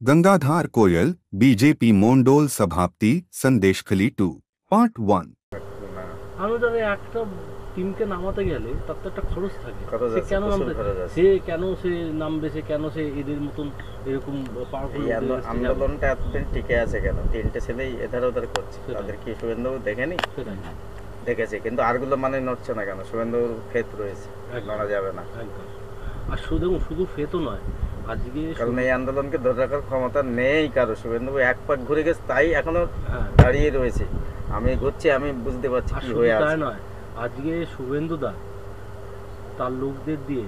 गंगाधार कोयल BJP Mondal सभापति Sandeshkhali 2 part 1। अनुदाনে একটা টিমকে নামাতে গেলে তার তো একটা খরচ থাকে। সে কেন নামবে, সে নামবে, সে কেন সে এদের মতন এরকম পাওয়ারফুল আন্দোলনটা এতদিন টিকে আছে কেন? তিনটে ছেলেই এধার ওধার করছে, তাদের কি শুভেন্দু দেখেনি? দেখেছে, কিন্তু আরগুলো মানে নড়ছে না কেন? শুভেন্দুর ফেত রয়েছে, নড়া যাবে না। আর শুধু ফেতও নয়, আজকে কারণ এই আন্দোলনকে ধরে রাখার ক্ষমতা নেই কারো। শুভেন্দু এক পাক ঘুরে গেছে, তাই এখনো দাঁড়িয়ে রয়েছে। আমি ঘুরছি, আমি বুঝতে পারছি কি হয়ে আছে। নয়, আজকে শুভেন্দু দা তার লোকদের দিয়ে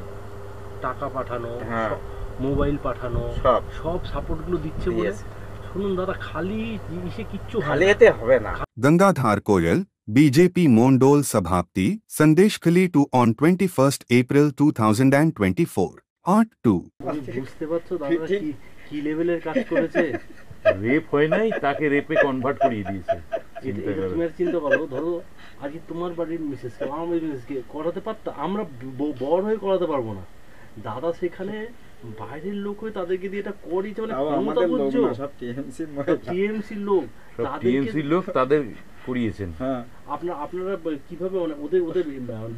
টাকা পাঠানো, মোবাইল পাঠানো, সব সাপোর্টগুলো দিচ্ছে বলে। শুনুন দাদা, খালি ইসে কিচ্ছু খালি এতে হবে না। गंगाधार कोयल बीजेपी मोंडोल सभापति Sandeshkhali 2 on 21st April 2024 Part 2। বুঝতে পারছো দাদা কি লেভেলের কাজ করেছে? রেপ হয় নাই, তাকে রেপে কনভার্ট করিয়ে দিয়েছে। তুমি চিন্তা করো, ধরো আজকে তোমার বাড়ির মিসেসকে, আমার বাড়ির মিসেসকে করাতে পারতাম, আমরা বড় হয়ে করাতে পারবো না। দাদা সেখানে বাইরের লোক হয়ে তাদেরকে দিয়ে এটা করিয়েছে, মানে ক্ষমতা বুঝছো? টিএমসির লোক, তাদের করিয়েছেন। আপনারা কিভাবে, মানে ওদের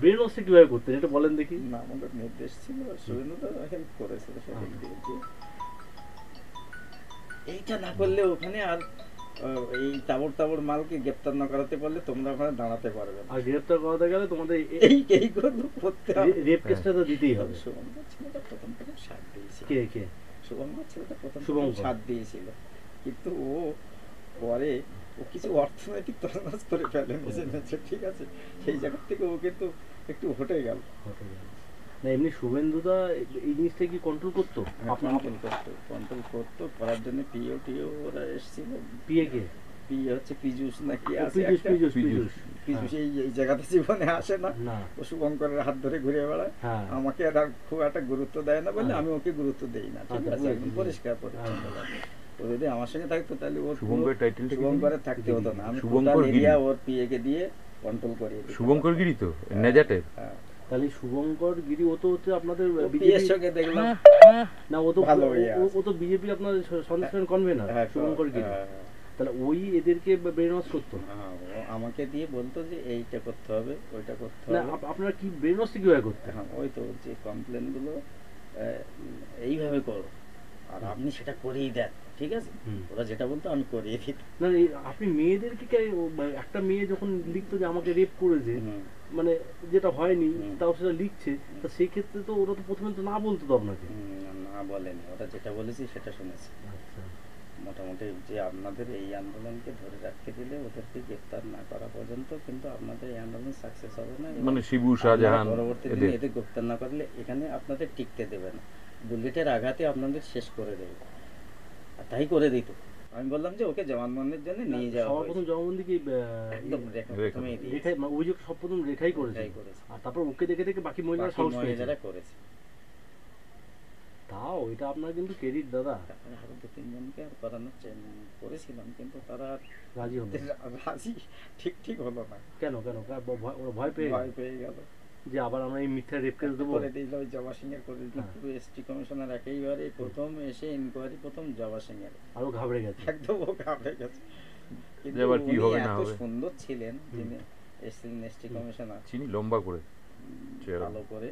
ব্রেন ওয়াশটা কিভাবে করতেন এটা বলেন দেখি। না, আমাদের নির্দেশ ছিল, সুরেন্দ্র হেল্প করেছে। এইটা না করলে ওখানে আর এই তাবড় মালকে গ্রেপ্তার না করাতে পারলে তোমরা ওখানে দাঁড়াতে পারবে না। আর গ্রেপ্তার করাতে গেলে তোমাদের এই করতে হবে, রেপ কেসটা তো দিতেই হবে। শুভঙ্কর ছেলেটা প্রথম সাথ দিয়েছিল। কে শুভঙ্কর ছেলেটা প্রথম সাথ দিয়েছিল, কিন্তু ও পরে কিছু অর্থনৈতিক তছনছ করে ফেলে মেসেছে, ঠিক আছে? সেই জায়গা থেকে ও কিন্তু একটু হটে গেল। না, এমনি শুভেন্দুদা এই জিনিসটা কি কন্ট্রোল করতো? কন্ট্রোল করতো করার জন্য টিও ওরা এসেছিল। পিএ হচ্ছে পীযুষ নাকি আছে, পীযুষ এই জায়গাতে জীবনে আসে না। ও শুভঙ্করের হাত ধরে ঘুরে বেড়ায়, আমাকে আর খুব একটা গুরুত্ব দেয় না বলে আমি ওকে গুরুত্ব দেই না, ঠিক আছে? একদম পরিষ্কার পরিচ্ছন্ন। ও যদি আমার সঙ্গে থাকতো তাহলে ওর শুভঙ্করের থাকতে হতো না। আমি ওর পিএ কে দিয়ে কন্ট্রোল করিয়ে দিই। শুভঙ্কর গিরি তো নেজাটের। তাহলে শুভঙ্কর গিরি ও তো হচ্ছে আপনাদের বিজেপির সঙ্গে দেখলাম না, ও তো বিজেপি আপনার সন্দেশন কনভেনার শুভঙ্কর গিরি। তাহলে ওই এদেরকে ব্রেন ওয়াশ করতো, আমাকে দিয়ে বলতো যে এইটা করতে হবে, ওইটা করতে হবে। না, আপনারা কি ব্রেন ওয়াশ কিভাবে করতে? হ্যাঁ, ওই তো যে কমপ্লেন গুলো এইভাবে করো, আর আপনি সেটা করেই দেন, ঠিক আছে? ওরা যেটা বলতো আমি করিয়ে দিই। না, আপনি মেয়েদেরকে একটা মেয়ে যখন লিখতো যে আমাকে রেপ করেছে, মানে যেটা হয়নি তাও সেটা লিখছে, তা সেই ক্ষেত্রে তো ওরা তো প্রথমে তো না বলতো তো আপনাকে। না বলেনি, ওরা যেটা বলেছি সেটা শুনেছি। মোটামুটি যে আপনাদের এই আন্দোলনকে ধরে রাখতে গেলে ওদেরকে গ্রেফতার না করা পর্যন্ত কিন্তু আপনাদের এই আন্দোলন সাকসেস হবে না। মানে শিবু শাহজাহান পরবর্তী দিনে এদের গ্রেফতার না করলে এখানে আপনাদের টিকতে দেবে না, বুলেটের আঘাতে আপনাদের শেষ করে দেবে। আর তাই করে দিত। আমি বললাম যে ওকে জবানবন্দির জন্য নিয়ে যাওয়া। সবার প্রথম জবানবন্দি কি একদম রেখাই, অভিযোগ সব প্রথম রেখাই করেছে, আর তারপর ওকে দেখে বাকি মহিলারা করেছে। তাও এটা আপনার কিন্তু ক্রেডিট দাদা। আরো 2-3 জনকে আর করানোর করেছিলাম, কিন্তু তারা রাজি ঠিক হলো না। কেন ভয় পেয়ে গেল যে আবার আমরা এই মিথ্যা রেপ কেস দেবো। করে দিল ওই জবা সিং এর, করে দিল পুরো এসটি কমিশনার একেবারে প্রথম এসে ইনকোয়ারি প্রথম জবা সিং এর। আরো ঘাবড়ে গেছে, একদম ও ঘাবড়ে গেছে। কিন্তু এবার কি হবে না হবে, এত সুন্দর ছিলেন যিনি এসটি কমিশনার, চিনি লম্বা করে ভালো করে।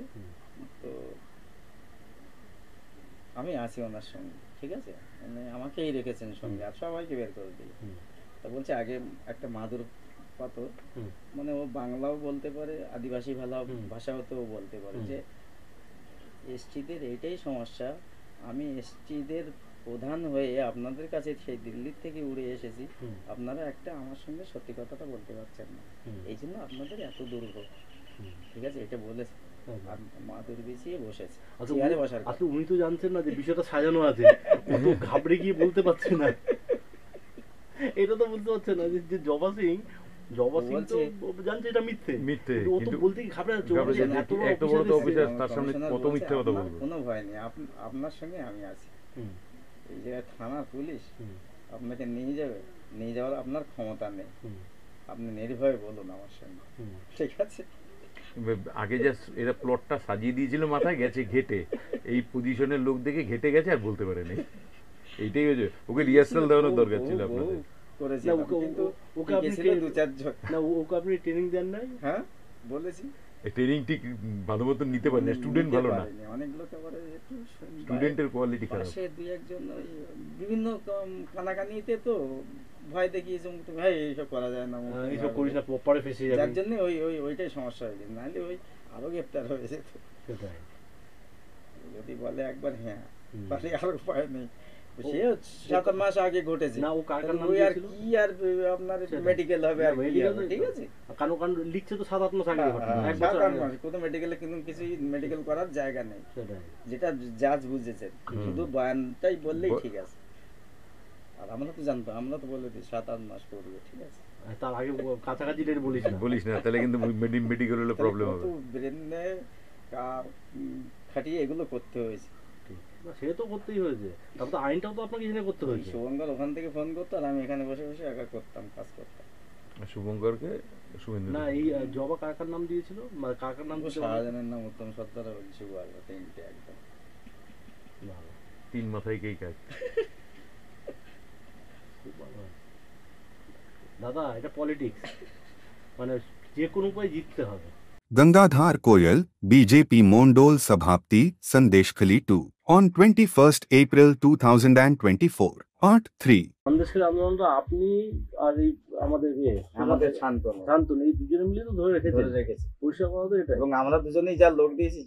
তো আমি আছি ওনার সঙ্গে, ঠিক আছে? মানে আমাকেই রেখেছেন সঙ্গে, আর সবাইকে বের করে দিই। তা বলছে আগে একটা মাদুর পাথর, মানে ও বাংলাও বলতে পারে, আদিবাসী ভাষাও তো বলতে পারে, যে এসটিদের এইটাই সমস্যা। আমি এসটিদের প্রধান হয়ে আপনাদের কাছে সেই দিল্লির থেকে উড়ে এসেছি, আপনারা একটা আমার সঙ্গে সত্যি কথাটা বলতে পারছেন না, এই জন্য আপনাদের এত দুর্ভোগ, ঠিক আছে? এটা বলেছে। মাদুর বিছিয়ে বসেছে, চেয়ারে বসার। আসলে উনি তো জানছেন না যে বিষয়টা সাজানো আছে, ও তো ঘাবড়ে গিয়ে বলতে পারছে না। এটা তো বলতে পারছে না যে জবা সিং তো জানছে এটা মিথ্যে, ও তো বলতে কি ঘাবড়ে যাচ্ছে। এত বড় তো অফিসার, তার সামনে কত মিথ্যে কথা বলবো? কোনো ভয় নেই, আপনার সঙ্গে আমি আছি। এই যে থানার পুলিশ আপনাকে নিয়ে যাওয়ার আপনার ক্ষমতা নেই, আপনি নির্ভয়ে বলুন আমার সঙ্গে, ঠিক আছে? আগে যা এরা প্লটটা সাজিয়ে দিয়েছিল, মাথায় গেছে ঘেটে, এই পজিশনের লোক দেখে ঘেটে গেছে আর বলতে পারেনি। এইটাই হয়েছে, ওকে রিহার্সাল দেওয়ানোর দরকার ছিল আপনাদের। করেছি না, ওকে আপনি ছিল দু চারজন। না, ওকে আপনি ট্রেনিং দেন নাই? হ্যাঁ বলেছি, ট্রেনিং ঠিক ভালো মতন নিতে পারেন না, স্টুডেন্ট ভালো না, অনেক লোক আবার একটু স্টুডেন্টের কোয়ালিটি খারাপ। পাশে দুই একজন ওই বিভিন্ন কানাকানিতে তো ভয় দেখিয়েছে, ভাই এইসব করা যায় না, এইসব করিস না, পরে ফেসে যাবে। যার জন্য ওইটাই সমস্যা হয়েছে, নাহলে ওই আরো গ্রেপ্তার হয়ে যেত। সেটাই। যদি বলে একবার হ্যাঁ, তাহলে আর উপায় নেই। সে 7 মাস আগে ঘটেছে না, ও কার কার নাম ওই আর দিয়েছিল? কি আর আপনার মেডিকেল হবে আর কি হবে, ঠিক আছে। কারণ লিখছে তো 7-8 মাস আগে ঘটনা, এক বছর 7-8 আগে। মাস কোনো মেডিকেলে কিন্তু কিছু মেডিকেল করার জায়গা নেই, সেটাই। যেটা জাজ বুঝেছেন, শুধু বয়ানটাই বললেই ঠিক আছে। আর আমরা তো জানতাম, আমরা তো বলে দিই 7-8 মাস করবে, ঠিক আছে। তার আগে কাছাকাছি ডেট বলিস না। বলিস না, তাহলে কিন্তু মেডিকেল হলে প্রবলেম হবে। ব্রেনে খাটিয়ে এগুলো করতে হয়েছে। না, সে তো করতেই হয়েছে, তারপর তো আইনটাও তো আপনাকে এখানে করতে হয়েছে। শুভঙ্কর ওখান থেকে ফোন করতো আর আমি এখানে বসে বসে একা করতাম, কাজ করতাম। শুভঙ্করকে শুভেন্দু না, এই জবা কাকার নাম দিয়েছিল, মানে কাকার নাম দিয়েছিল? শাহজাহানের নাম উত্তম সর্দার আর শুভ আলবা, তিনটে একদম ভালো, 3 মাথায় কে কাজ। খুব ভালো। দাদা, এটা পলিটিক্স, মানে যে কোনো উপায়ে জিততে হবে। Gangadhar Koyal, BJP Mondol Sabhapti, Sandeshkhali 2, on 21st April 2024, Part 3. সন্দেশের আন্দোলনটা আপনি আর এই আমাদের আমাদের শান্তনু শান্তনু এই দুজনে মিলে তো ধরে রেখেছে, রেখেছে। পরিষ্কার কথা তো এটা। এবং আমরা দুজনেই যা লোক দিয়েছি,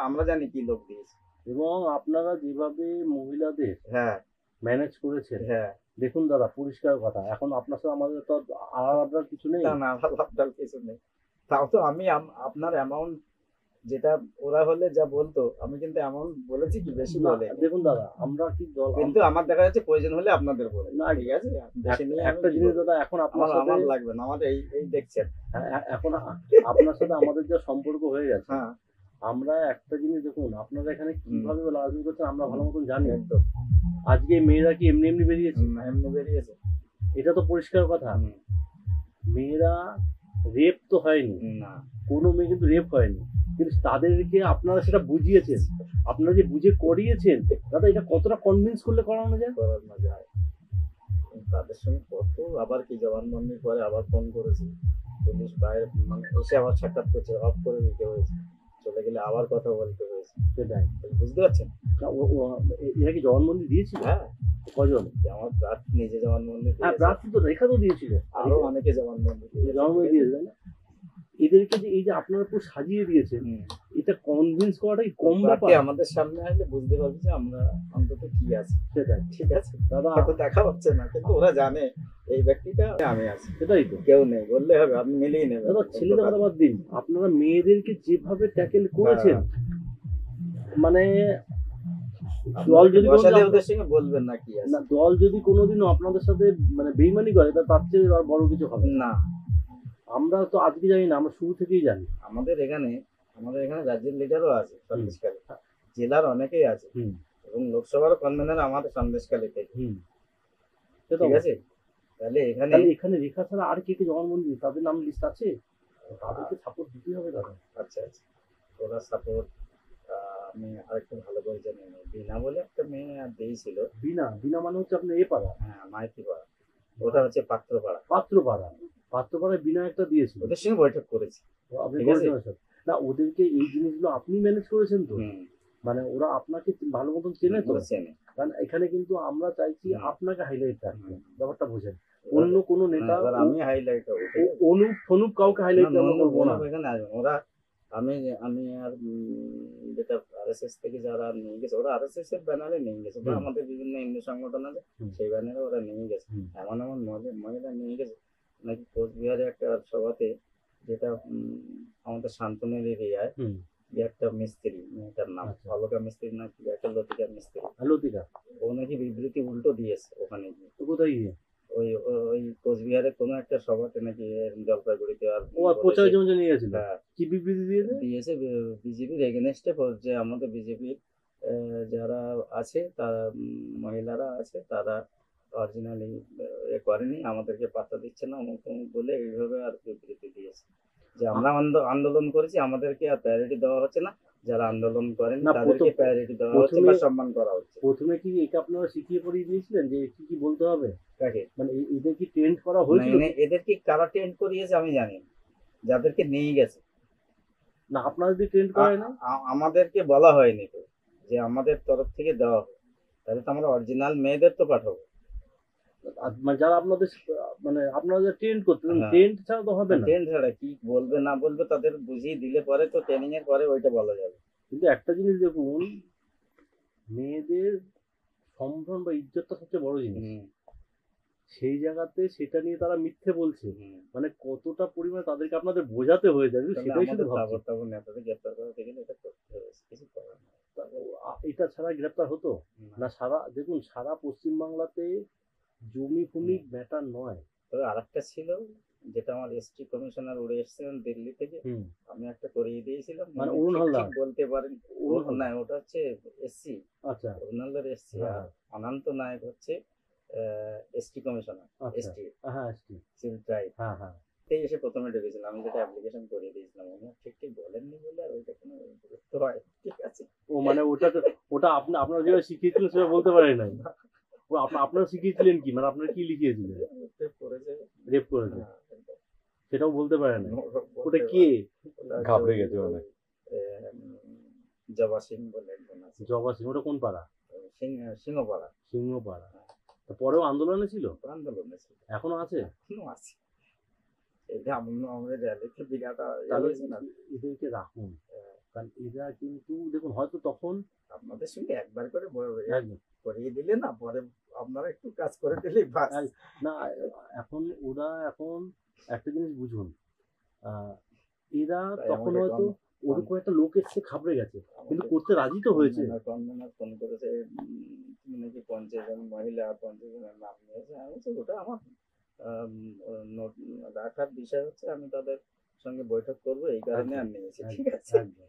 আমরা জানি কি লোক দিয়েছি। এবং আপনারা যেভাবে মহিলাদের হ্যাঁ ম্যানেজ করেছেন, হ্যাঁ, দেখুন দাদা, পরিষ্কার কথা, এখন আপনার সাথে আমাদের তো আলাদা কিছু নেই। না লাভটাল কিছু নেই। তাও তো আমি আপনার অ্যামাউন্ট যেটা ওরা হলে যা বলতো, আমি কিন্তু অ্যামাউন্ট বলেছি কি বেশি না, বলে। দেখুন দাদা, আমরা কি দল, কিন্তু আমার দেখা যাচ্ছে প্রয়োজন হলে আপনাদের বলে না, ঠিক আছে, বেশি নিয়ে একটা জিনিস দাদা, এখন আপনার সাথে আমার লাগবে না, আমার এই দেখছেন। এখন আপনার সাথে আমাদের যা সম্পর্ক হয়ে গেছে, হ্যাঁ, আমরা একটা জিনিস দেখুন, আপনারা এখানে কিভাবে রাজনীতি করছেন আমরা ভালো মতন জানি। একদম। আজকে মেয়েরা কি এমনি এমনি বেরিয়েছে? এমনি বেরিয়েছে, এটা তো পরিষ্কার কথা। মেয়েরা রেপ তো হয়নি, না কোনো মেয়ে কিন্তু রেপ হয়নি, কিন্তু তাদেরকে আপনারা সেটা বুঝিয়েছেন, আপনারা যে বুঝে করিয়েছেন দাদা, এটা কতটা কনভিন্স করলে করানো যায়? করানো যায়। তাদের সঙ্গে কত আবার কি জবানবন্দি করে আবার ফোন করেছি, পুলিশ বাইরে মানে এসে আবার সাক্ষাৎ করছে, অফ করে দিতে হয়েছে, চলে গেলে আবার কথা বলতে হয়েছে। সেটাই, বুঝতে পারছেন? না, এরা কি জবানবন্দি দিয়েছিল? হ্যাঁ, কজন? আমার প্রার্থী নিজে জবানবন্দি হ্যাঁ, দিয়েছে, প্রার্থী তো রেখা তো দিয়েছিল, আরো অনেকে জবানবন্দি দিয়েছে। জবানবন্দি দিয়েছে, তাই না? এদেরকে যে এই যে আপনারা পুরো সাজিয়ে দিয়েছেন, এটা কনভিন্স করাটাই কম ব্যাপার। আমাদের সামনে আসলে বুঝতে পারবে যে আমরা অন্তত কি আছে। সেটাই, ঠিক আছে দাদা, হয়তো দেখা হচ্ছে না, কিন্তু ওরা জানে এই ব্যক্তিটা আমি আছি, সেটাই তো কেউ নেই বললে হবে, আপনি মিলিয়ে নেবেন। দাদা। ছেলেদের কথা বাদ দিন, আপনারা মেয়েদেরকে যেভাবে ট্যাকেল করেছেন, মানে দল যদি বসালে ওদের সঙ্গে বলবেন না কি আছে। না, দল যদি কোনোদিনও আপনাদের সাথে মানে বেইমানি করে, তার চেয়ে আর বড় কিছু হবে না। আমরা তো আজকে জানি না, আমরা শুরু থেকেই জানি। আমাদের এখানে রাজ্যের লিডারও আছে সন্দেশখালী, জেলার অনেকেই আছে, এবং লোকসভার কনভেনার আমাদের সন্দেশখালী থেকে, ঠিক আছে। তাহলে এখানে রেখা ছাড়া আর কে কে জবানবন্দি, তাদের নাম লিস্ট আছে, তাদেরকে সাপোর্ট দিতে হবে দাদা। আচ্ছা আচ্ছা, ওরা সাপোর্ট আমি আরেকটু ভালো করে জানি না। বিনা বলে একটা মেয়ে দিয়েছিল। বিনা মানে হচ্ছে আপনার এ পাড়া? হ্যাঁ, মাইতি পাড়া, ওটা হচ্ছে পাত্রপাড়ায় বিনা একটা দিয়েছিল, ওদের সঙ্গে বৈঠক করেছি। না, ওদেরকে এই জিনিসগুলো আপনি ম্যানেজ করেছেন তো, মানে ওরা আপনাকে ভালো মতন চেনে তো, কারণ এখানে কিন্তু আমরা চাইছি আপনাকে হাইলাইট রাখতে, ব্যাপারটা বোঝেন। অন্য কোনো নেতা, আমি হাইলাইট অনুপ কাউকে হাইলাইট করবো না এখানে আসবেন ওরা। আমি আর যেটা আরএসএস থেকে যারা নিয়ে গেছে, ওরা আরএসএস এর ব্যানারে নিয়ে গেছে, বা আমাদের বিভিন্ন হিন্দু সংগঠন আছে সেই ব্যানারে ওরা নিয়ে গেছে। এমন মহিলা নিয়ে গেছে নাকি কোচবিহারে একটা সভাতে, যেটা আমাদের শান্তনের এরিয়ায় একটা মিস্ত্রি, মেয়েটার নাম অলকা মিস্ত্রি না কি একটা, লতিকা মিস্ত্রি, ও নাকি বিবৃতি উল্টো দিয়েছে ওখানে গিয়ে। কোথায় গিয়ে? ওই কোচবিহারে কোনো একটা সভাতে নাকি, জলপাইগুড়িতে। আর প্রচার জন্য নিয়ে গেছিল, কি বিবৃতি দিয়েছে? বিজেপির এগেনস্টে, যে আমাদের বিজেপির যারা আছে, তারা মহিলারা আছে, তারা অরিজিনালি করেনি, আমাদেরকে পাত্তা দিচ্ছে না বলে এইভাবে আর বিবৃতি দিয়েছে যে আমরা আন্দোলন করেছি, আমাদেরকে আর প্রায়োরিটি দেওয়া হচ্ছে না, যারা আন্দোলন করেন না, তাদেরকে প্রথম- প্রায়োরিটি দেওয়া হচ্ছে বা প্রথমে- সম্মান করা হচ্ছে। প্রথমে কি এটা আপনারা শিখিয়ে পড়িয়ে দিয়েছিলেন যে কি কি বলতে হবে, কাকে? মানে এদের কি ট্রেন্ড করা না, হয়েছিল? এদেরকে কারা ট্রেন্ড করিয়েছে আমি জানি না, যাদেরকে নিয়ে গেছে। না আপনারা যদি ট্রেন্ড করায় না, আমাদেরকে বলা হয়নি তো যে আমাদের তরফ থেকে দেওয়া হবে, তাহলে তো আমরা অরিজিনাল মেয়েদের তো পাঠাবো। মানে যারা আপনাদের মানে আপনারা যে ট্রেন্ড করতেন, হ্যাঁ। ট্রেন্ড ছাড়া তো হবে না। ট্রেন ছাড়া কি বলবে না বলবে তাদের বুঝিয়ে দিলে পরে তো ট্রেনিং এর পরে ওইটা বলা যাবে। কিন্তু একটা জিনিস দেখুন, মেয়েদের সম্ভ্রম বা ইজ্জতটা সবচেয়ে বড় জিনিস। সেই জায়গাতে সেটা নিয়ে তারা মিথ্যে বলছে, মানে কতটা পরিমাণে তাদেরকে আপনাদের বোঝাতে হয়ে যাবে সেটাই শুধু ভাবছি। তারপর নেতাদের গ্রেপ্তার করা থেকে এটা করতে হবে, কিছু করার নেই। এটা ছাড়া গ্রেপ্তার হতো না? সারা দেখুন, সারা পশ্চিমবাংলাতে জমি ফুমি ম্যাটার নয়। তবে আরেকটা ছিল যেটা আমার এসটি কমিশনার উড়ে এসেছিলেন দিল্লি থেকে, আমি একটা করিয়ে দিয়েছিলাম, মানে ঠিক অরুণ হালদার? ঠিক বলতে পারেন অরুণ না, ওটা হচ্ছে এসসি, আচ্ছা অরুণ হালদার এসসি, হ্যাঁ, আর অনন্ত নায়ক হচ্ছে এসটি কমিশনার, আচ্ছা এসটি হ্যাঁ এসটি, সিভিল ট্রাইব। হ্যাঁ হ্যাঁ। এসে প্রথমে ঢুকেছিলাম, আমি যেটা অ্যাপ্লিকেশন করিয়ে দিয়েছিলাম, উনি ঠিক ঠিক বলেননি বলে আর ওইটা কোনো গুরুত্ব হয়, ঠিক আছে। ও মানে ওটা আপনারা যেভাবে শিখিয়েছিলেন সেটা বলতে পারেন নাই। ও আপনারা শিখিয়েছিলেন কি, মানে আপনারা কি লিখিয়েছিলেন? রেপ করেছে, রেপ করেছে, হ্যাঁ, একদম। সেটাও বলতে পারেন না। বলতে ওটা পারে। কে? ওটা হচ্ছে ঘাবড়ে ওই- গেছে মনে হয়। জবা সিং বলে একজন আছে, জবা সিং? ওটা কোন পাড়া? সিংহপাড়া সিংহপাড়া। তো পরেও আন্দোলনে ছিল? আন্দোলনে ছিল, এখনো আছে? এখনো আছে। এটা আমাদের র্যালিতে বিরাট তাহলে হয়েছে না। এদেরকে রাখুন, কারণ এরা কিন্তু দেখুন হয়তো তখন আপনাদের সঙ্গে একবার করে একদম করিয়ে দিলে না, পরে আপনারা একটু কাজ করে দিলেই বাস। না, এখন ওরা এখন একটা জিনিস বুঝুন, এরা তাই তখন আমাকে হয়তো ওরকম একটা লোক এসছে ঘাবড়ে গেছে, কিন্তু করতে রাজি তো হয়েছে। কনভেনার ফোন করেছে, তুমি নাকি 50 জন মহিলা 50 জনের নাম নিয়েছে। আমি বলছি ওটা আমার রাখার বিষয় হচ্ছে, আমি তাদের সঙ্গে বৈঠক করবো এই কারণে আর নিয়েছি, ঠিক আছে। একদম।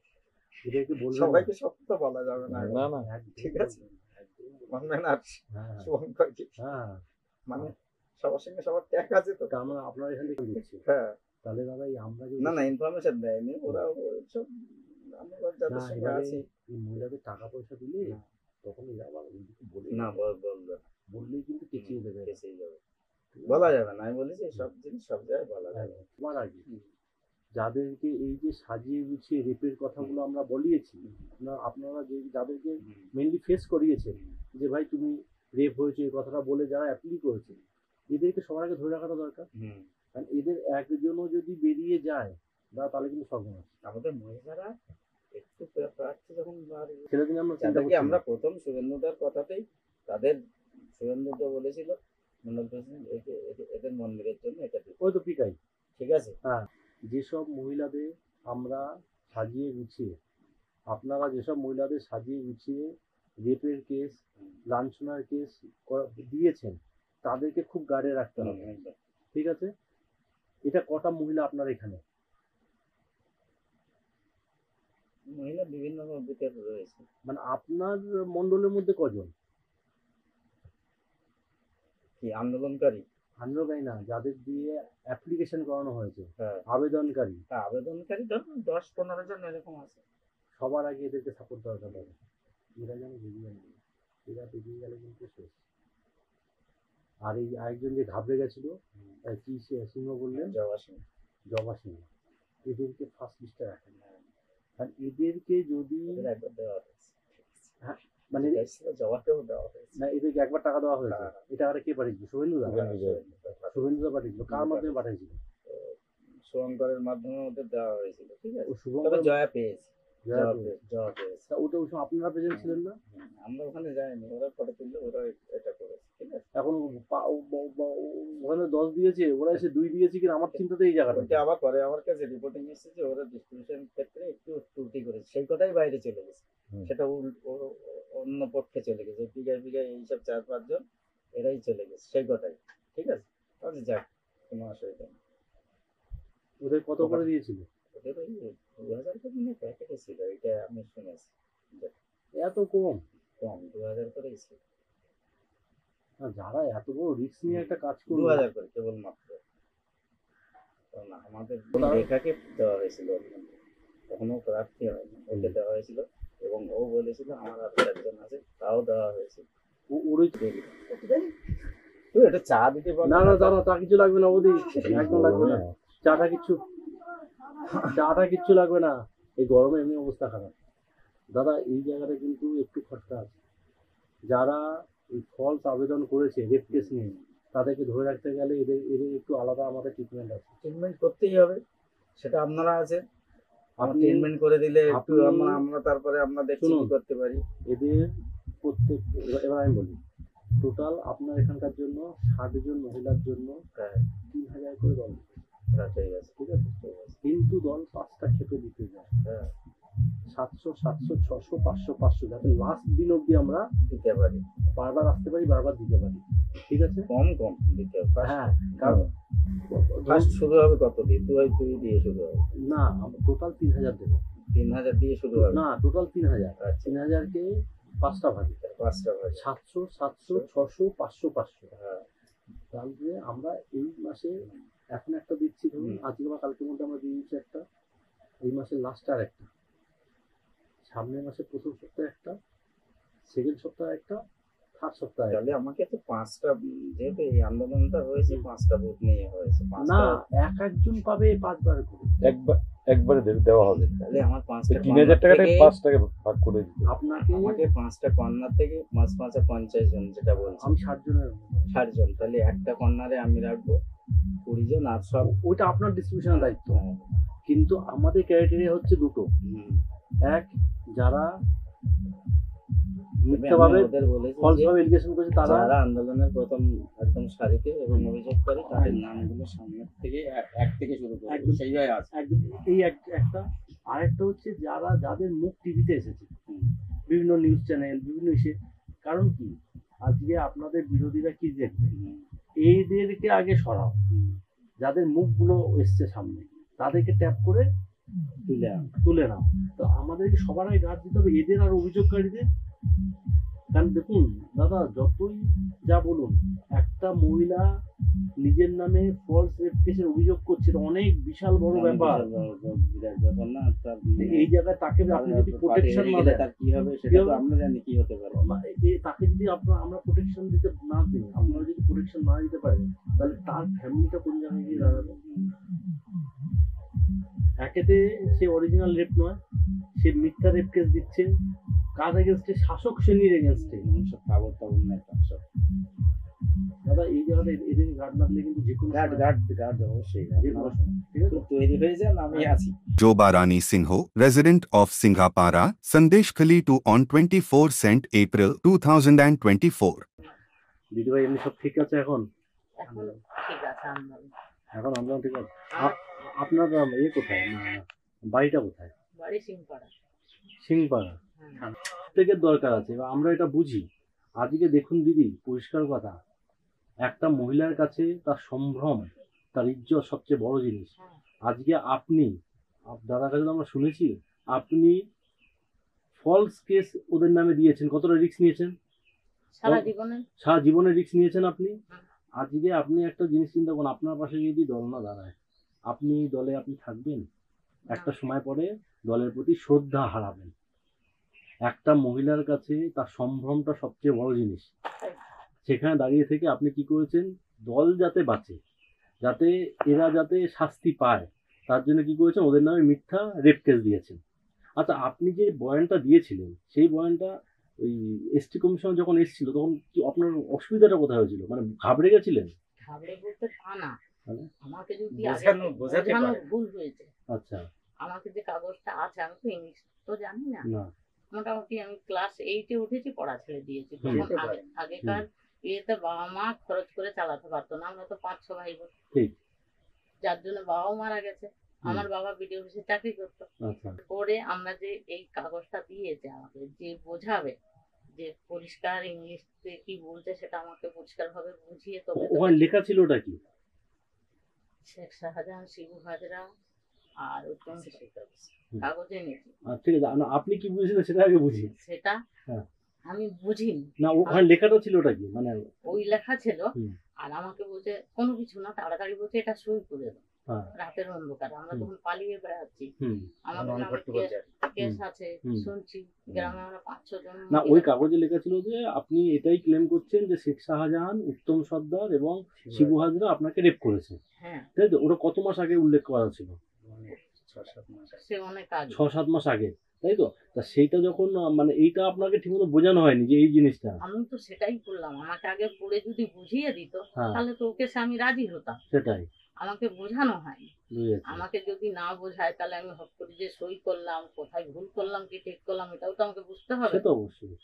এদেরকে বলবেন না। সবাইকে সব তো বলা যাবে না, না না একদম ঠিক আছে। একদম। কনভেনার হ্যাঁ শুভঙ্করকে হ্যাঁ। মানে সবার সঙ্গে সবার ট্যাগ আছে তো। তা আমরা আপনার এখান থেকে দিচ্ছি, হ্যাঁ, তাহলে দাদা এই আমরা যে না না ইনফরমেশন দেয়নি ওরা, সব আমরা যাদের না, সঙ্গে এবারে আছি। এই মহিলাদের টাকা পয়সা দিলে হ্যাঁ। তখন এরা আবার ওইদিকে বলে না বলবে না, বললেই কিন্তু পেঁচিয়ে দেবে। কেসেই যাবে, বলা যাবে না। আমি বলেছি সব জিনিস সব জায়গায় বলা যাবে না। তোমার আগে যাদেরকে এই যে সাজিয়ে গুছিয়ে রেপের কথাগুলো আমরা বলিয়েছি, আপনারা যে যাদেরকে মেনলি ফেস করিয়েছেন যে ভাই তুমি রেপ হয়েছে এই কথাটা বলে যারা অ্যাপ্লি করেছে, এদেরকে সবার আগে ধরে রাখাটা দরকার। কারণ এদের একজনও যদি বেরিয়ে যায় তাহলে কিন্তু সর্বনাশ। আমাদের মহিলারা একটু প্রার্থী যখন সেদিন আমরা চিন্তা যাদেরকে করছি আমরা প্রথম শুভেন্দুদার কথাতেই তাদের শুভেন্দুদা বলেছিল মন্ডল প্রেসিডেন্ট এদের মন্দিরের জন্য এটা দিতে। ওই তো পিকাই, ঠিক আছে। হ্যাঁ, যেসব মহিলাদের আমরা সাজিয়ে গুছিয়ে, আপনারা যেসব মহিলাদের সাজিয়ে গুছিয়ে রেপের কেস লাঞ্ছনার কেস দিয়েছেন তাদেরকে খুব গার্ডে রাখতে হবে, একদম। ঠিক আছে? এটা কটা মহিলা আপনার এখানে? মহিলা বিভিন্ন দিকে রয়েছে, মানে আপনার মন্ডলের মধ্যে কজন? কি আন্দোলনকারী? আন্দোলনকারী না, যাদের দিয়ে অ্যাপ্লিকেশন করানো হয়েছে, হ্যাঁ, আবেদনকারী, আবেদনকারী ধরুন 10-15 জন এরকম আছে। সবার আগে এদেরকে সাপোর্ট দরকার হবে। এরা যেন বেরিয়ে নেই, এরা বেরিয়ে গেলে কিন্তু শেষ। আর এই আরেকজন যে ঘাবড়ে গেছিল, কি সিংহ বললেন, জবা সিং, জবা সিংহ, এদেরকে ফার্স্ট লিস্টে রাখেন। কারণ এদেরকে যদি এদের একবার দেওয়া হয়েছে, হ্যাঁ, মানে জবাকেও দেওয়া হয়েছে। না, এদেরকে একবার টাকা দেওয়া হয়েছে। হ্যাঁ। এই টাকাটা কে পাঠিয়েছিল? শুভেন্দুদা? শুভেন্দুদা পাঠিয়েছিল। কার মাধ্যমে পাঠিয়েছিল? শুভঙ্করের মাধ্যমে ওদের দেওয়া হয়েছিল, ঠিক আছে। ও তবে শুভঙ্কর জয়া পেয়েছে, জয়া জয়া পেয়েছে। জয়া পেয়েছে। তা ওটা ওই সময় আপনারা প্রেজেন্ট ছিলেন না? আমরা ওখানে যাইনি, ওরা ফটো তুললে ওরা এটা করেছে, ঠিক আছে। এখন ওখানে 10 দিয়েছে, ওরা এসে 2 দিয়েছে কিনা আমার চিন্তাতে এই জায়গাটা। ওইটা আবার পরে আমার কাছে রিপোর্টিং এসেছে যে ওরা ডিস্ট্রিবিউশন ক্ষেত্রে একটু ত্রুটি করেছে, সেই কথাই বাইরে চলে গেছে। সেটা অন্য পক্ষে চলে গেছে, বিঘায় এইসব 4-5 জন এরাই চলে গেছে, সেই কথাই, ঠিক আছে। তাহলে যাক, কোনো অসুবিধা নেই। ওদের কত করে দিয়েছিল? ওদের ওই 2000 করে নিয়ে প্যাকেটে ছিল, এটা আমি শুনেছি। এত কম? কম, 2000 করেই ছিল। না, যারা এত বড় রিস্ক নিয়ে একটা কাজ করবে, 2000 করে কেবলমাত্র। কারণ আমাদের রেখাকে দেওয়া হয়েছিল তখনও প্রার্থী হয়নি, ওকে দেওয়া হয়েছিল এবং ও বলেছিল আমার হাতে একজন আছে, তাও দেওয়া হয়েছিল। ওরই তুই এটা চা দিতে পারবি না না দাদা, চা কিছু লাগবে না বৌদি, একদম লাগবে না, চাটা কিচ্ছু লাগবে না। এই গরমে এমনি অবস্থা খারাপ দাদা। এই জায়গাটা কিন্তু একটু খরচা আছে। যারা এই ফলস আবেদন করেছে রেপ কেস নিয়ে, তাদেরকে ধরে রাখতে গেলে এদের এদের একটু আলাদা আমাদের ট্রিটমেন্ট আছে। ট্রিটমেন্ট করতেই হবে, সেটা আপনারা আছে, আপনি আপনি ট্রিটমেন্ট করে দিলে একটু আপনি- আমরা তারপরে আমরা দেখছি কি শুনুন, করতে পারি। এদের প্রত্যেক, এবার আমি বলি, টোটাল আপনার এখানকার জন্য 60 জন মহিলার জন্য হ্যাঁ 3000 করে দল, হ্যাঁ, ঠিক আছে ঠিক আছে? কিন্তু দল 5টা ক্ষেপে দিতে যায়, হ্যাঁ 700 700 600 500 500, যাতে লাস্ট দিন অবধি আমরা দিতে পারি, বারবার আসতে পারি, বারবার দিতে পারি, ঠিক আছে? কম কম দিতে হবে। হ্যাঁ, কারণ ফার্স্ট শুরু হবে কত দিয়ে? দুই দিয়ে শুরু হবে, না টোটাল 3000 দেবো 3000 দিয়ে শুরু হবে। না, টোটাল 3000, আচ্ছা 3000কে 5টা ভাগে, 5টা ভাগে 700 700 600 500 500, হ্যাঁ তাহলে আমরা এই মাসে এখন একটা দিচ্ছি, ধরুন আজকে বা কালকের মধ্যে আমরা দিয়ে দিচ্ছি একটা, এই মাসের লাস্ট আর একটা, সামনের মাসে প্রথম সপ্তাহে একটা, সেকেন্ড সপ্তাহে একটা, থার্ড সপ্তাহে একটা। তাহলে আমাকে তো 5টা, যেহেতু এই আন্দোলনটা হয়েছে 5টা বুথ নিয়ে হয়েছে, না, 5টা একজন পাবে 5 বার করে। একবারে দেওয়া হবে। তাহলে আমার 5টা 3000 টাকাটা 5টাকে ভাগ করে দিতে হবে। আপনাকে আমাকে 5টা কর্নার থেকে 5 50 জন, যেটা বলছি আমি 60 জনের, 60 জন, তাহলে একটা কর্নারে আমি রাখবো 20 জন, আর সব ওইটা আপনার ডিস্ট্রিবিউশনের দায়িত্ব। হ্যাঁ, কিন্তু আমাদের ক্রাইটেরিয়া হচ্ছে দুটো, হুম। এক, যারা তবে মিথ্যাভাবে আমি ওদের বলেছি ফলস যে ভাবে এলিগেশন করেছে তারা, যারা আন্দোলনের প্রথম একদম সারিতে এবং অভিযোগ করে তাদের নামগুলো সামনের থেকে এক থেকে শুরু করে একদম। সেইভাবে আছে। একদম এই একটা, আরেকটা হচ্ছে যাদের মুখ টিভিতে এসেছে, হুম। বিভিন্ন নিউজ চ্যানেল, বিভিন্ন ইসে, কারণ কি আজকে আপনাদের বিরোধীরা কি দেখবে, এইদেরকে আগে সরাও, যাদের মুখগুলো এসছে সামনে তাদেরকে ট্যাপ করে তুলে নাও। তো আমাদেরকে সবার আগে গার্ড দিতে হবে এদের আর অভিযোগকারীদের। কারণ দেখুন দাদা, যতই যা বলুন, একটা মহিলা নিজের নামে ফলস রেপ কেসের অভিযোগ করছে, এটা অনেক বিশাল বড় ব্যাপার। বিরাট ব্যাপার না, তার এই জায়গায় তাকে আপনি যদি প্রোটেকশন না দেন, তার কি হবে সেটা তো আমরা জানি কি হতে পারে। তাকে যদি আমরা প্রোটেকশন দিতে না দিই, আপনারা যদি প্রোটেকশন না দিতে পারেন, তাহলে তার ফ্যামিলিটা কোন জায়গায় গিয়ে দাঁড়াবে? একেতে সে অরিজিনাল রেপ নয়, সে মিথ্যা রেপ কেস দিচ্ছে, কার এগেনস্টে? শাসক শ্রেণীর এগেনস্টে। সব তাবর না সব দাদা এই জায়গাটা এদের গার্ড না দিলে কিন্তু যে কোনো গার্ড অবশ্যই যে কোনো সময়, ঠিক আছে? তৈরি হয়ে যান, আমি আছি। Joba Rani Singho, resident of Singhapara, Sandeshkhali to on 24 cent April 2024. দিদি ভাই এমনি সব ঠিক আছে এখন? এখন ঠিক আছে আন্দোলন। এখন আন্দোলন ঠিক আছে। আপনার কোথায়, বাড়িটা কোথায়? বাড়ি সিংপাড়া। সিংপাড়া। হ্যাঁ। প্রত্যেকের দরকার আছে, এবার আমরা এটা বুঝি। আজকে দেখুন দিদি, পরিষ্কার কথা, একটা মহিলার কাছে তার সম্ভ্রম, তার ইজ্জত সবচেয়ে বড় জিনিস। আজকে আপনি, দাদার কাছে তো আমরা শুনেছি, আপনি ফলস কেস ওদের নামে দিয়েছেন, কতটা রিস্ক নিয়েছেন? সারা জীবনে রিস্ক নিয়েছেন আপনি। আজকে আপনি একটা জিনিস চিন্তা করুন, আপনার পাশে যদি দল না দাঁড়ায়, আপনি দলে আপনি থাকবেন? একটা সময় পরে দলের প্রতি শ্রদ্ধা হারাবেন। একটা মহিলার কাছে তার সম্ভ্রমটা সবচেয়ে বড় জিনিস। সেখানে দাঁড়িয়ে থেকে আপনি কি করেছেন? দল যাতে বাঁচে, যাতে এরা যাতে শাস্তি পায়, তার জন্য কি করেছেন? ওদের নামে মিথ্যা রেপ কেস দিয়েছেন। আচ্ছা, আপনি যে বয়ানটা দিয়েছিলেন, সেই বয়ানটা ওই এসটি কমিশন যখন এসেছিল, তখন কি আপনার অসুবিধাটা কোথায় হয়েছিল? মানে ঘাবড়ে গেছিলেন? ঘাবড়ে বলতে তা না, আমাকে যদি বোঝাতে পারে। ভুল হয়েছে। আচ্ছা, আমাকে যে কাগজটা আছে, আমি তো ইংলিশ তো জানি না, না মোটামুটি আমি ক্লাস 8-এ উঠেছি, পড়া ছেড়ে দিয়েছি। যেতে তখন পারে। আগেকার ইয়েতে বাবা মা খরচ করে চালাতে পারতো না, আমরা তো 5-6 ভাই বোন, ঠিক। যার জন্য বাবাও মারা গেছে। আমার বাবা বিডিও অফিসে চাকরি করতো। আচ্ছা, পরে আমরা যে এই কাগজটা দিয়েছে আমাকে, যে বোঝাবে, যে পরিষ্কার ইংলিশে কি বলছে সেটা আমাকে পরিষ্কার ভাবে বুঝিয়ে, তবে ওখানে লেখা ছিল ওটা কি? শেখ শাহজাহান, শিবু হাজরা আর উত্তম কাগজে নিয়েছি। ঠিক আছে, আপনি কি বুঝেছিলেন সেটা আগে বুঝি। সেটা হ্যাঁ। আমি বুঝিনি। না, ওখানে লেখাটা ছিল ওটা কি? মানে ওই লেখা ছিল, হুম। আর আমাকে বলছে কোনো কিছু না, তাড়াতাড়ি বলছে এটা সই করে দাও। হ্যাঁ। রাতের অন্ধকারে আমরা হুম। তখন পালিয়ে বেড়াচ্ছি, হুম। আমাদের নামে ননভর্তি করছে আর কি। কেস হুম। আছে হুম। শুনছি, গ্রামে আমরা 5-6 জন না ওই মহিলা- কাগজে লেখা ছিল যে আপনি এটাই ক্লেম করছেন যে শেখ শাহজাহান, উত্তম সর্দার এবং শিবু হাজরা আপনাকে রেপ করেছে, হ্যাঁ তাই তো? ওটা কত মাস আগে উল্লেখ করা ছিল? মানে 6-7 মাস আগে। সে অনেক আগে। 6-7 মাস আগে, তাই তো? তা সেইটা যখন মানে এইটা আপনাকে ঠিকমতো বোঝানো হয়নি যে এই জিনিসটা। আমি তো সেটাই করলাম, আমাকে আগে পড়ে যদি বুঝিয়ে দিত হ্যাঁ তাহলে তো ওকে সে আমি রাজি হতাম। সেটাই, আমাকে বোঝানো হয়নি। বুঝেছি। আমাকে যদি না বোঝায় তাহলে আমি হট করে যে সই করলাম, কোথায় ভুল করলাম কি ঠিক করলাম এটাও তো আমাকে বুঝতে হবে। সে তো অবশ্যই।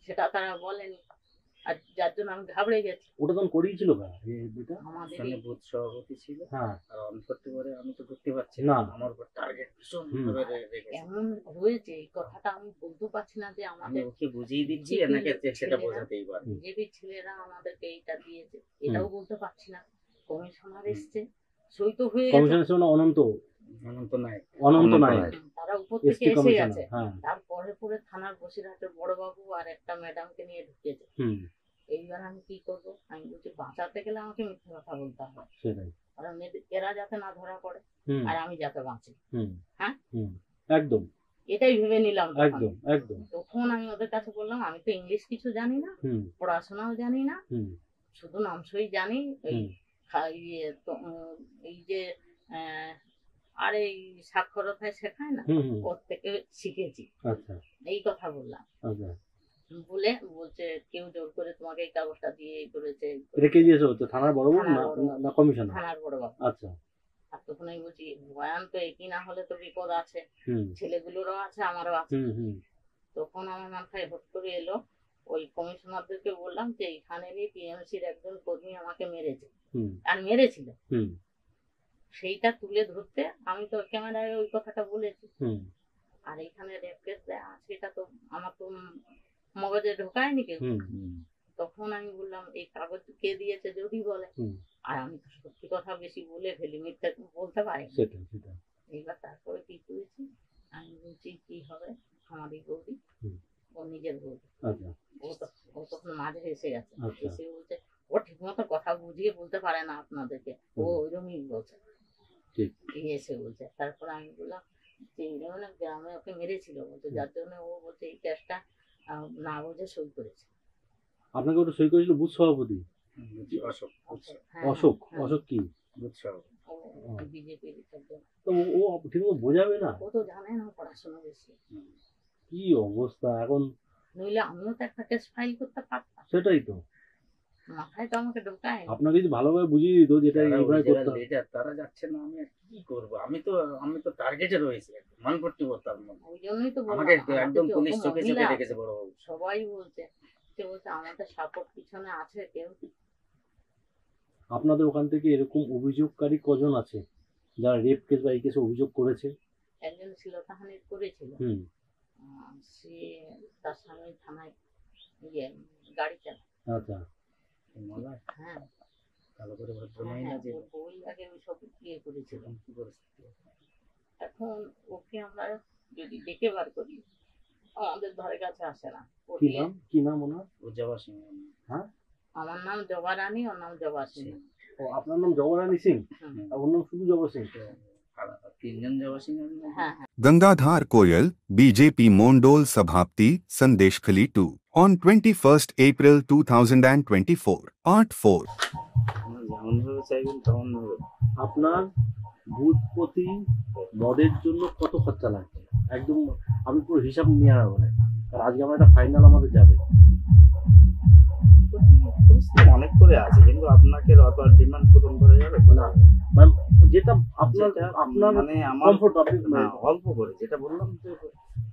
সেটা তারা বলেনি, আর যার জন্য আমি ঘাবড়ে গেছি। ওটা তখন করিয়েছিল না এটা? আমাদের ওখানে এই- বুথ সভাপতি ছিল, হ্যাঁ আর অনভর্তি করে আমি তো ঢুকতে পারছি না। না, আমার উপর টার্গেট ভীষণ হুম। ভাবে রেখেছে। এমন হয়েছে এই কথাটা আমি বলতে পারছি না যে আমি আমাদের ওকে বুঝিয়ে দিচ্ছি, যে এনাকে সেটা ছেলেরা- বোঝাতেই পারে। বিজেপি ছেলেরা আমাদেরকে এইটা দিয়েছে এটাও বলতে পারছি না। কমিশনার এসছে, সই তো হয়ে গেছে, কমিশনের ছিল না অনন্ত, অনন্ত নায়ক। অনন্ত নায়ক, তারা উপর থেকে এসটি এসে কমিশনার। গেছে। হ্যাঁ তারপরে পরে থানার বসিরহাটের বড়বাবু আর একটা ম্যাডামকে নিয়ে ঢুকেছে। হুম এইবার আমি কি করবো? আমি বলছি বাঁচাতে গেলে আমাকে মিথ্যে কথা বলতে হবে, সেটাই। কারণ এরা যাতে না ধরা পড়ে হুম আর আমি যাতে বাঁচি। হুম হ্যাঁ? হুম একদম এটাই ভেবে নিলাম তখন। একদম একদম। তখন আমি ওদের কাছে বললাম আমি তো ইংলিশ কিছু জানি না, হুম পড়াশোনাও জানি না, হুম শুধু নামসই জানি। এই হুম এই যে আর এই সাক্ষরতায় শেখায় না, হুম হুম ওর থেকে শিখেছি, আচ্ছা এই কথা বললাম। আচ্ছা। বলে বলছে কেউ জোর করে তোমাকে এই কাগজটা দিয়ে এই করেছে, এই করেছে। এটা কে দিয়েছে? হচ্ছে থানার বড়বাবু থানার না বড়বাবু। না কমিশনার? থানার বড়বাবু। আচ্ছা। আর তখন আমি বলছি বয়ান তো একই না হলে তো বিপদ আছে, হুম ছেলেগুলোরও আছে আমারও আছে। হুম হুম তখন আমার মাথায় হট করে এলো, ওই কমিশনারদেরকে বললাম যে এইখানেরই টিএমসির একজন কর্মী আমাকে মেরেছে, হুম আর মেরেছিল, হুম সেইটা তুলে ধরতে আমি তো ক্যামেরায় ওই কথাটা বলেছি। হুম আর এইখানে রেপ কেস দেয়া আছে এটা তো আমার তো মগজে ঢোকায়নি কেউ। হুম তখন আমি বললাম এই কাগজ কে দিয়েছে যদি বলে, হুম আর আমি তো সত্যি কথা বেশি বলে ফেলি, মিথ্যা বলতে পারি না। সেটাই সেটাই। এইবার তারপরে কি করেছি, আমি বলছি কি হবে, আমাদের গৌরী, হুম। ও নিজের গৌরী, আচ্ছা ও তখন মাঝে এসে গেছে, আচ্ছা। এসে বলছে ও ঠিক মতো কথা বুঝিয়ে বলতে পারে না আপনাদেরকে, ও হুম। ওইরকমই বলছে। ঠিক। এই এসে বলছে, তারপরে আমি বললাম যে এইরকম না গ্রামে ওকে মেরেছিল বলছে, যার জন্য ও বলছে এই কেসটা না বুঝে সই করেছে। আপনাকে ওটা সই করেছিল বুথ সভাপতি অশোক, হ্যাঁ, অশোক? হ্যাঁ, অশোক কি? বুথ সভাপতি। ও বিজেপির একজন। তো ও ঠিকমতো বোঝাবে না? ও তো জানে না পড়াশোনা বেশি, কি অবস্থা এখন! নইলে আমিও তো একটা কেস ফাইল করতে পারতাম, সেটাই তো, মাথায় তো আমাকে ঢোকায়। আপনাকে যদি ভালোভাবে বুঝিয়ে দিত যেটা যারা এইভাবে original করতে হবে। leader, তারা যাচ্ছে না, আমি আর কি করব? আমি তো টার্গেটে রয়েছি, মানপট্টি করতাম না। ওই জন্যই তো বললাম, আমাকে আমাদের একদম যে পুলিশ অত চোখে মহিলা চোখে আছে, দেখেছে বড় বাবু। সবাই বলছে যে বলছে আমাদের সাপোর্ট পিছনে আছে কেউ। আপনাদের ওখান থেকে এরকম অভিযোগকারী কজন আছে যারা রেপ কেস বা এই কেসে অভিযোগ করেছে? একজন শ্লীলতাহানি করেছিল, হুম সে তার স্বামী থানায় গাড়ি চালায়। আচ্ছা মলায় হ্যাঁ ভালো করে ভদ্র হ্যাঁ, মহিলা যে ওর বই আগে ওইসব করেছিল। এখন কি পরিস্থিতি? এখন ওকে আমরা যদি ডেকে বার করি আমাদের ধারে কাছে আসে না। কি ওকে নাম, কি নাম ওনার? উজ্জাবা সিং। হ্যাঁ আমার নাম জবা রানী, ওর নাম জবা সিং। ও আপনার নাম জওয়ারানী সিং, হুম। আর ওর নাম শুধু জবা সিং? আর তিনজন জবা সিং। হ্যাঁ হ্যাঁ Gangadhar Koyal, BJP Mondol Sabhapti, Sandeshkhali 2. On 21st April 2024. Part 4. যেমন ভাবে চাইবেন তেমন ভাবে। আপনার বুথ প্রতি মদের জন্য কত খরচা লাগছে একদম আমি পুরো হিসাব নিয়ে আসবো না, আর আজকে আমার একটা ফাইনাল আমাদের যাবে। পরিস্থিতি অনেক করে আছে, কিন্তু আপনাকে অত ডিমান্ড পূরণ করা যাবে না মানে যেটা আপনার আপনার মানে আমার কমফোর্ট, আপনি হ্যাঁ, অল্প করে যেটা বললাম যে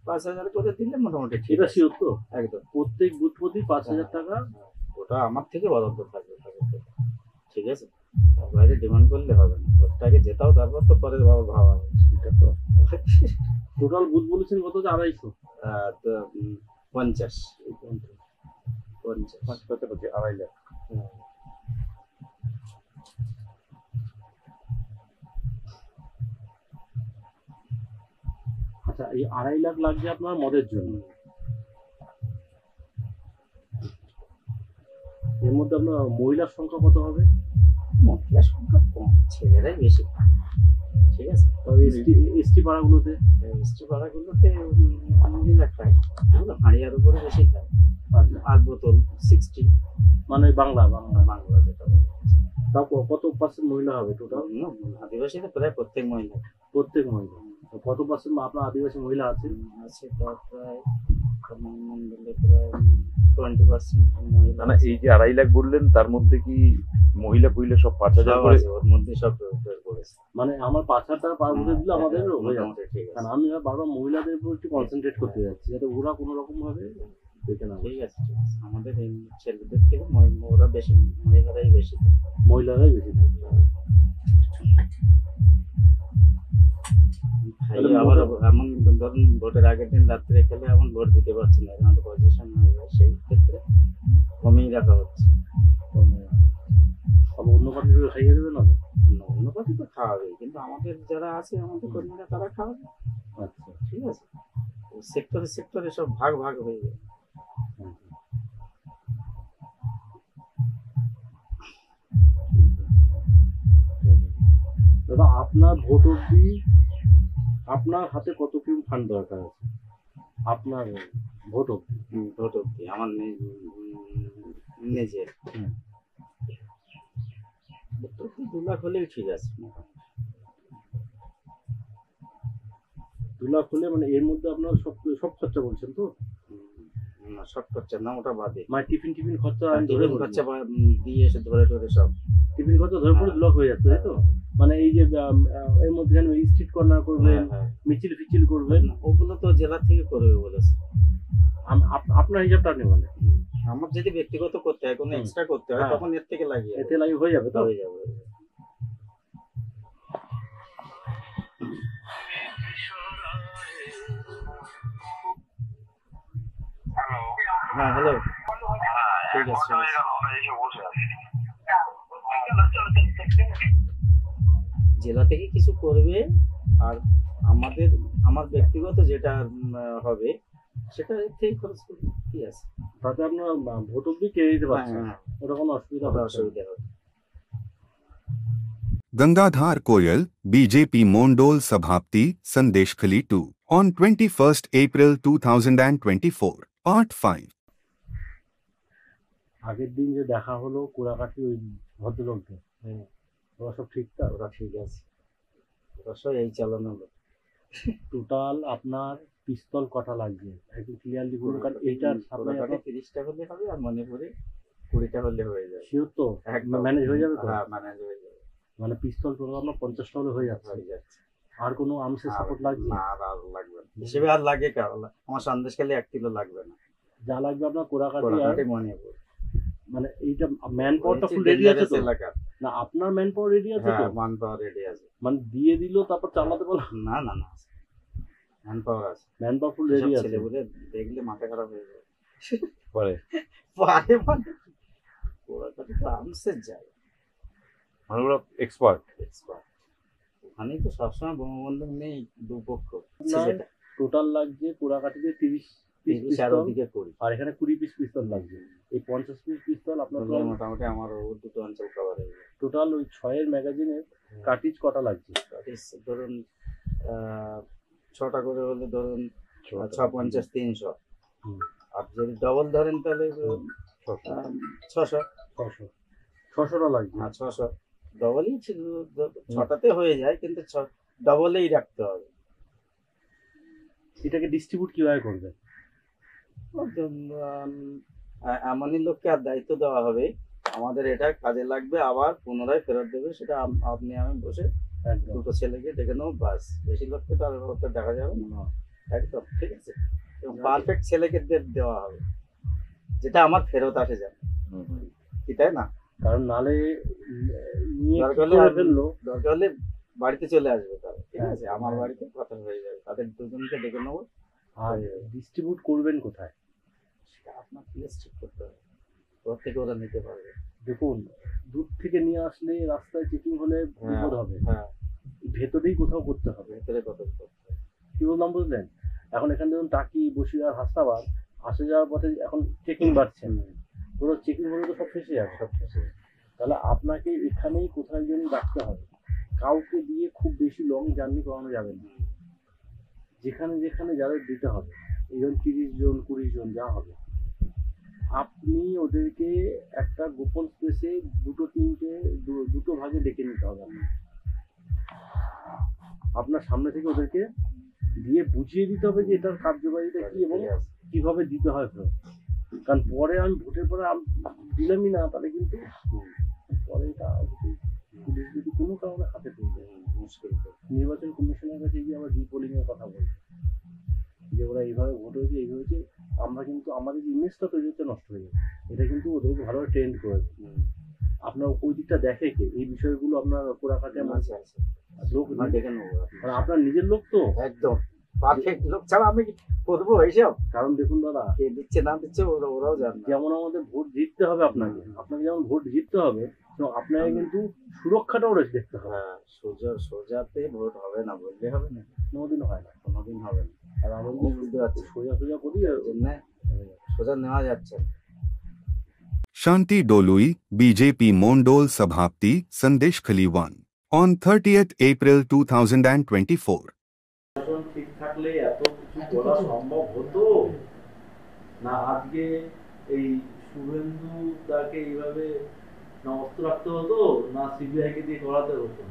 5,000 করে দিলে মোটামুটি ঠিক এটা আছে। শিওর তো? একদম প্রত্যেক বুথ প্রতি 5,000 টাকা? ওটা আমার থেকে বরাদ্দ থাকবে, ঠিক আছে? তার বাইরে ডিমান্ড করলে হবে না, ওটাকে জেতাও তারপর তো পরে ভাবা হবে। এটা তো টোটাল বুথ বলেছেন কত? 250? তো 50 কত বলছে? 2.5 লাখ। আচ্ছা, এই 2.5 লাখ লাগছে আপনার মদের জন্য। এর মধ্যে আপনার মহিলার সংখ্যা কত হবে? মহিলা সংখ্যা কম, ছেলেরাই বেশি খায়। ঠিক আছে, এসটি পাড়াগুলোতে মিষ্টি পাড়াগুলোতে মহিলা খায়, ওগুলো হাঁড়িয়ার উপরে বেশি খায়। আর বোতল 60, মানে বাংলা বাংলা বাংলা যেটা বলে। তাও কত পার্সেন্ট মহিলা হবে টোটাল? আদিবাসীতে প্রায় প্রত্যেক মহিলা প্রত্যেক মহিলা তো কত পার্সেন্ট আপনার আদিবাসী মহিলা আছে? আছে, তার প্রায় মন্ডলে প্রায় 20% মহিলা না না, আছে। এই যে 2.5 লাখ বললেন, তার মধ্যে কি মহিলা ফহিলা সব 5,000 সব করে? আছে, ওর মধ্যে সব বের করেছে। মানে আমার 5,000 টাকা পার বছর দিলে আমাদের হয়ে যাবে। মোটামুটি ঠিক কারণ আছে, আমি বারবার মহিলাদের উপর একটু কনসেন্ট্রেট করতে যাচ্ছি যাতে ওরা কোনো রকম ভাবে দেখে না। ঠিক আছে, ঠিক আছে। আমাদের এই ছেলেদের থেকে ওরা বেশি, মহিলারাই বেশি। মহিলারাই বেশি থাকবে। খাইয়ে আবার এমন ধরুন ভোটের আগের দিন রাত্রে খেলে এমন ভোট দিতে পারছে না, এমন পজিশন হয়ে যায়, সেই ক্ষেত্রে কমিয়ে রাখা হচ্ছে। আবার অন্য পার্টি খাইয়ে দেবে না তো? অন্য পার্টি তো খাওয়াবে, কিন্তু আমাদের যারা আছে আমাদের কর্মীরা তারা খাওয়াবে। আচ্ছা, ঠিক আছে, সেক্টরে সেক্টরে সব ভাগ ভাগ হয়ে যায়। দাদা আপনার ভোট অব্দি আপনার হাতে কত কি ফান্ড দরকার আছে? আপনার ভোট অব্দি ভোট অব্দি আমার নিজের 2 লাখ হলেই ঠিক আছে। 2 লাখ হলে মানে এর মধ্যে আপনার সব সব খরচা বলছেন তো? না, সব খরচা না, ওটা বাদে। মানে টিফিন খরচা আমি ধরে টিফিন খরচা দিয়ে এসে ধরে টরে সব টিফিন খরচা ধরে পড়ে 2 লাখ হয়ে যাচ্ছে, তাই তো? মানে এই যে এর মধ্যে স্ট্রিট কর্নার করবেন, মিছিল ফিছিল করবেন, ওগুলো তো জেলা থেকে করবে বলেছে। আপনার হিসাবটা আপনি বলেন। আমার যদি ব্যক্তিগত করতে হয়, কোনো এক্সট্রা করতে হয়, তখন এর থেকে লাগিয়ে এতে লাগে হয়ে যাবে তো? হয়ে যাবে। হ্যাঁ, হ্যালো, ঠিক আছে। জেলা থেকে কিছু করবে, আর আমার ব্যক্তিগত যেটা হবে সেটা এর থেকে খরচ করবে। কি আছে, তাতে আপনার ভোট অব্দি কে দিতে পারছেন, ওটা কোনো অসুবিধা হবে? অসুবিধা হবে। Gangadhar Koyal, BJP Mondol Sabhapti, Sandeshkhali 2, on 21st April 2024, Part 5. আগের দিন যে দেখা হলো কোড়াকাঠি ওই ভদ্রলোকদের, ওরা সব ঠিকঠাক? ওরা ঠিক আছে, ওরা সব এই চালানো হলো। টোটাল আপনার পিস্তল কটা লাগবে একটু ক্লিয়ারলি বলুন, কারণ এইটার সামনে 30টা হলে হবে, আর মণিপুরে 20টা হলে হয়ে যাবে। শিওর তো? ম্যানেজ হয়ে যাবে তো? হ্যাঁ, ম্যানেজ হয়ে যাবে। মানে পিস্তল টোটাল আপনার 50টা হলে হয়ে যাচ্ছে? আর কোনো আর্মসের সাপোর্ট লাগবে না? আর লাগবে না হিসেবে, আর লাগে কার? আমার সন্দেশখালী 1 কিলো লাগবে না, যা লাগবে আপনার কোড়াকাঠি আর মণিপুর। মানে এইটা ম্যান পাওয়ারটা ফুল রেডি আছে তো? না, আপনার ম্যান পাওয়ার রেডি আছে তো? ম্যান পাওয়ার রেডি আছে, মানে দিয়ে দিল তারপর চালাতে বলো? না না না, ম্যান পাওয়ার আছে, ম্যান পাওয়ার ফুল রেডি আছে। ছেলেগুলো দেখলে মাথা খারাপ হয়ে যাবে। পারে মানে কোড়াকাঠি তো আর্মসের যায়, মানে ওরা এক্সপার্ট। ওখানেই তো সবসময় বঙ্গবন্ধু নেই, দুপক্ষ। টোটাল লাগছে কোড়াকাঠিতে 30 পিস 30 আর পিস্তল, ওদিকে 20, আর এখানে 20 পিস পিস্তল লাগছে। এই 50 পিস পিস্তল আপনার মোটামুটি আমার 2টো অঞ্চল কভার হয়ে যাবে। টোটাল ওই 6 ম্যাগাজিনের কার্টিজ কটা লাগছে? ধরুন 6টা করে হলে ধরুন 6 50 300, আর যদি ডবল ধরেন তাহলে 600 600টা লাগছে। 600 ডবলই ছিল, 6টাতে হয়ে যায়, কিন্তু ডবলেই রাখতে হবে। এটাকে ডিস্ট্রিবিউট কিভাবে করবে? এমনই লোককে আর দায়িত্ব দেওয়া হবে, আমাদের এটা কাজে লাগবে, আবার পুনরায় ফেরত দেবে, সেটা আপনি আমি বসে 2টো ছেলেকে ডেকে নেবো, বাস। বেশি লোককে তো আর দেখা যাবে না, একদম ঠিক আছে। এবং পারফেক্ট ছেলেকে দেওয়া হবে, যেটা আমার ফেরত আসে যাবে, কি তাই না? কারণ নালে দরকার হলে বাড়িতে চলে আসবে তারা, ঠিক আছে, আমার বাড়িতে কথা হয়ে যাবে, তাদের 2জনকে ডেকে নেবো। আর ডিস্ট্রিবিউট করবেন কোথায় সেটা আপনার প্লেস ঠিক করতে হবে, ওর থেকে ওরা নিতে পারবে। দেখুন, দূর থেকে নিয়ে আসলে রাস্তায় চেকিং হলে বিপদ হবে, হ্যাঁ, ভেতরেই কোথাও করতে হবে। ভেতরে কথা করতে হবে। কি বললাম বুঝলেন? এখন এখানে ধরুন টাকি, বসিরহাট, হাসনাবাদ আসে যাওয়ার পথে এখন চেকিং বাড়ছে, পুরো চেকিং হলে তো সব ফেসে যাবে, সব ফেসে। তাহলে আপনাকে এখানেই কোথায় যেন রাখতে হবে, কাউকে দিয়ে খুব বেশি লং জার্নি করানো যাবে না। যেখানে যেখানে যাদের দিতে হবে, এই ধরুন 30 জন 20 জন যা হবে, আপনি ওদেরকে একটা গোপন স্পেসে দুটো ভাগে ডেকে নিতে হবে। আপনার সামনে থেকে ওদেরকে দিয়ে বুঝিয়ে দিতে হবে যে এটার কার্যকারিতা কি এবং কিভাবে দিতে হয় ফেরত। কারণ পরে আমি ভোটের পরে দিলামই না, তাহলে কিন্তু পরে এটা পুলিশ যদি কোনো কারণে হাতে পেয়ে যায় মুশকিল। নির্বাচন কমিশনের কাছে গিয়ে আমরা রিপোলিং এর কথা বলছি যে ওরা এইভাবে ভোট হয়েছে, এই হয়েছে, আমরা কিন্তু আমাদের যে ইমেজটা তৈরি হচ্ছে নষ্ট হয়ে যাবে। এটা কিন্তু ওদেরকে ভালোভাবে ট্রেন্ড করে আপনার ওই দিকটা দেখে কে, এই বিষয়গুলো আপনার পুরাকাটে লোক দেখে নেবো, আপনার নিজের লোক তো একদম পারফেক্ট লোক ছাড়া আমি করবো এইসব। কারণ দেখুন দাদা, কে দিচ্ছে না দিচ্ছে ওরাও জানে। যেমন আমাদের ভোট জিততে হবে, আপনাকে যেমন ভোট জিততে হবে, আপনাকে কিন্তু সুরক্ষাটাও দেখতে হবে। হ্যাঁ, সোজাতে ভোট হবে না বললে হবে না, কোনোদিন হয় না, কোনোদিন হবে না। আর আমি বুঝতে পারছি, সোজা করি জন্য সোজা নেওয়া যাচ্ছে। Shanti Dolui, BJP Mondol Sabhapti, Sandeshkhali 1. On 30th April 2024. ঠিক থাকলে এত কিছু করা সম্ভব হতো না। আজকে এই শুভেন্দু তাকে এইভাবে না অস্ত্র রাখতে হতো, না সিবিআই কে দিয়ে করাতে হতো,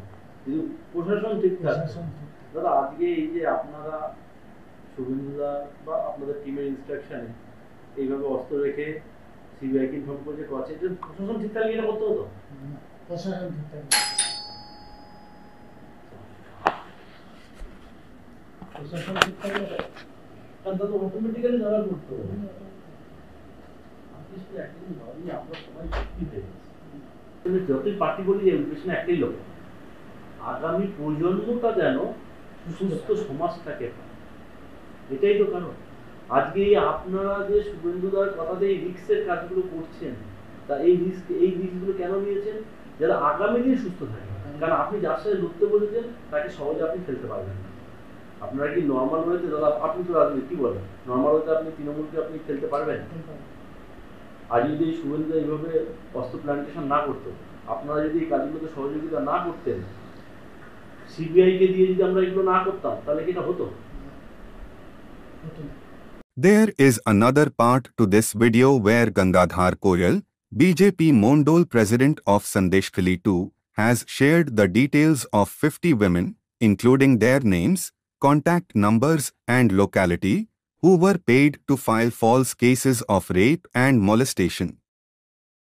কিন্তু প্রশাসন ঠিক থাকতো। দাদা আজকে এই যে আপনারা শুভেন্দুদা বা আপনাদের টিমের ইনস্ট্রাকশনে এইভাবে অস্ত্র রেখে সিবিআই কে ইনফর্ম করে করছে, এটা প্রশাসন ঠিক থাকলে এটা করতে হতো। প্রশাসন ঠিক থাকলে অটোমেটিক্যালি যারা করতে হবে। আমরা সবাই শক্তি পেয়েছি, যতই পার্টি বলি পেছনে একটাই লোক, আগামী প্রজন্মটা যেন সুস্থ সমাজটাকে পায়, এটাই তো কারণ। আজকে আপনারা যে শুভেন্দুদার কথাতে এই রিস্কের কাজগুলো করছেন, তা এই রিস্কগুলো কেন নিয়েছেন? যারা আগামী দিন সুস্থ থাকে। কারণ আপনি যার সাথে লড়তে বলেছেন তাকে সহজে আপনি ফেলতে পারবেন না। আপনারা কি নর্মাল হয়েছে দাদা, আপনি তো রাজনীতি কি বলেন, নর্মাল হতে আপনি তৃণমূলকে আপনি ফেলতে পারবেন? আজ যদি শুভেন্দু এইভাবে অস্ত্র প্ল্যান্টেশন না করতো, আপনারা যদি এই কাজগুলোতে সহযোগিতা না করতেন, সিবিআই কে দিয়ে যদি আমরা এগুলো না করতাম, তাহলে কি এটা হতো? There is another part to this video where Gangadhar Koyal, BJP Mondol president of Sandeshkhali 2, has shared the details of 50 women, including their names, contact numbers and locality, who were paid to file false cases of rape and molestation.